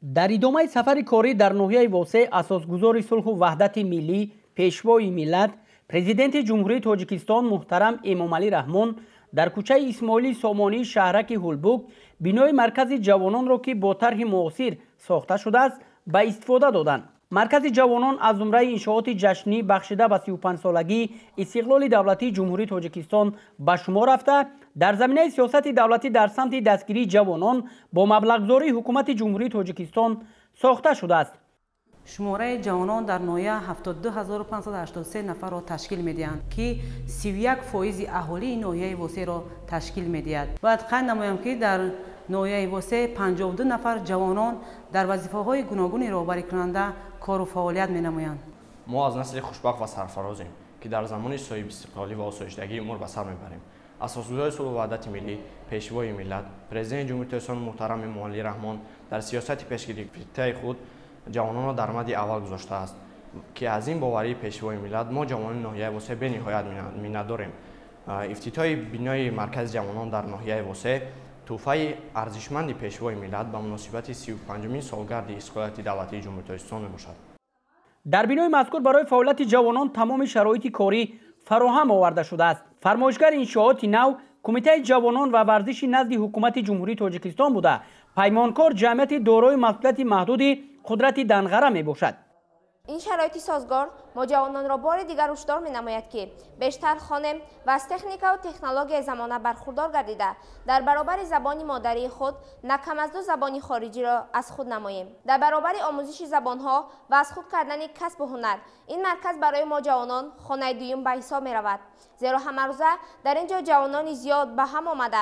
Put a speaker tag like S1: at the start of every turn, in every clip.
S1: در ادامه سفر کاری در ناحیه واسع اساسگزار صلح و وحدت ملی پیشوای ملت پرزیدنت جمهوری تاجیکستان محترم امامعلی رحمان در کوچه اسماعیلی سامانی شهرک هولبوک بینای مرکز جوانان را که با طرح معاصر ساخته شده است به استفاده دادند. مرکز جوانان از زمره انشاءات جشنی بخشیده به 35 سالگی استقلال دولتی جمهوری تاجیکستان به شمار رفته در زمینه سیاست دولتی در سمت دستگیری جوانان با مبلغ‌زایی حکومت جمهوری تاجیکستان ساخته شده است.
S2: شماره جوانان در ناحیه 72583 نفر را تشکیل می‌دهند که 31% اهالی ناحیه واسع را تشکیل می‌دهد. باید خواهد نمایم که در ناحیه واسع 52 نفر جوانان در وظیفه‌های گوناگون راهبری کننده کار و فعالیت می‌نمایند.
S3: ما از نسل خوشبخت و سرفرازیم که در زمان صاحب استقلالی و آسایشتگی امور به سر میبریم. اساسگزار صلح و وحدت ملی پیشوای ملت پرزیدنت جمهوری تاجیکستان محترم امامعلی رحمان در سیاست پیشگرفته خود جوانان را در مد اول گذاشته است که از این باوری پیشوای ملت ما جوانان ناحیه واسع به نهایت منت داریم. افتتاح بنای مرکز جوانان در ناحیه واسع تحفه ارزشمند پیشوای ملت به مناسبت 35مین سالگرد استقلالیت دولتی جمهوری تاجیکستان میباشد.
S1: در بنای مذکور برای فعالیت جوانان تمام شرایط کاری فراهم آورده شده است. فرمایشگر انشاءات نو کمیته جوانان و ورزش نزد حکومت جمهوری تاجیکستان بوده پیمانکار جمعیت دارای مسئولیت محدود قدرت دنغره می باشد.
S4: این شرایط سازگار ما جوانان را بار دیگر هشدار می نماید که بیشتر خوانیم و از تکنیک و تکنولوژی زمانه برخوردار گردیده در برابر زبان مادری خود نه کم از 2 زبان خارجی را از خود نماییم. در برابر آموزش زبانها و از خود کردن کسب و هنر این مرکز برای ما جوانان خانه دوم به حساب می رود، زیرا همه روزه در اینجا جوانان زیاد به هم آمده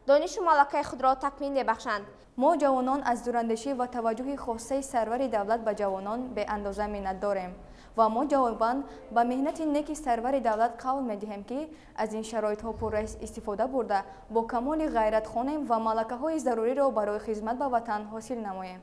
S4: دانش و ملکه خود را تکمیل می بخشند.
S5: ما جوانان از دوراندیشی و توجه خاصه سرور دولت به جوانان به اندازه منت داریم و ما جواباً به مهنت نیک سرور دولت قول می دهیم که از این شرایط ها پررئیس استفاده برده با کمال غیرت خانیم و ملکه های ضروری را برای خدمت به وطن حاصل نماییم.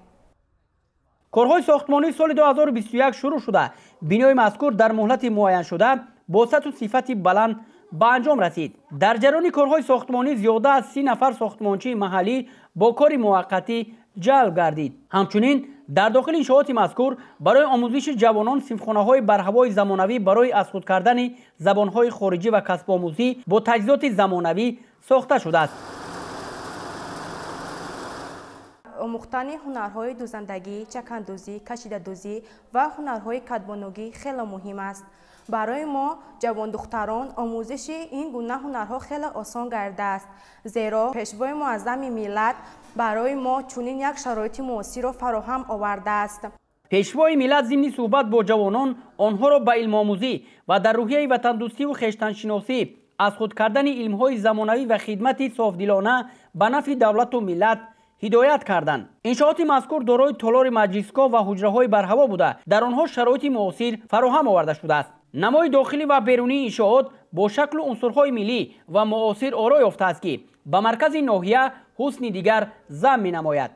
S1: کارهای ساختمانی سال 2021 شروع شده. بنای مذکور در مهلت معین شده با سطح و صفت بلند به انجام رسید. در جریان کارهای ساختمانی زیاده از 30 نفر ساختمانچی محلی با کار موقتی جلب گردید. همچنین در داخل انشاءات مذکور برای آموزش جوانان صنفخانه‌های برهوای زمانوی برای از خود کردن زبان‌های خارجی و کسب آموزی با تجهیزات زمانوی ساخته شده است.
S5: آموختن هنرهای دوزندگی، چکندوزی، کشیده‌دوزی و هنرهای کدبانوگی خیلی مهم است. برای ما جوان دختران آموزش این گونه هنرها خیلی آسان گردیده است، زیرا پیشوای معظم ملت برای ما چنین یک شرایط معاصر را فراهم آورده است.
S1: پیشوای ملت ضمن صحبت با جوانان آنها را به علم آموزی و در روحیه وطن دوستی و خویشتن شناسی از خود کردن علمهای زمانوی و خدمت صافدلانه به نفع دولت و ملت هدایت کردند. انشاءات مذکور دارای تالار مجلسگاه و حجره‌های برهوا بوده در آنها شرایط معاصر فراهم آورده شده است. نمای داخلی و بیرونی انشاءات با شکل و عنصرهای ملی و معاصر آرای یافته است که به مرکز ناحیه حسن دیگر ضم می‌نماید.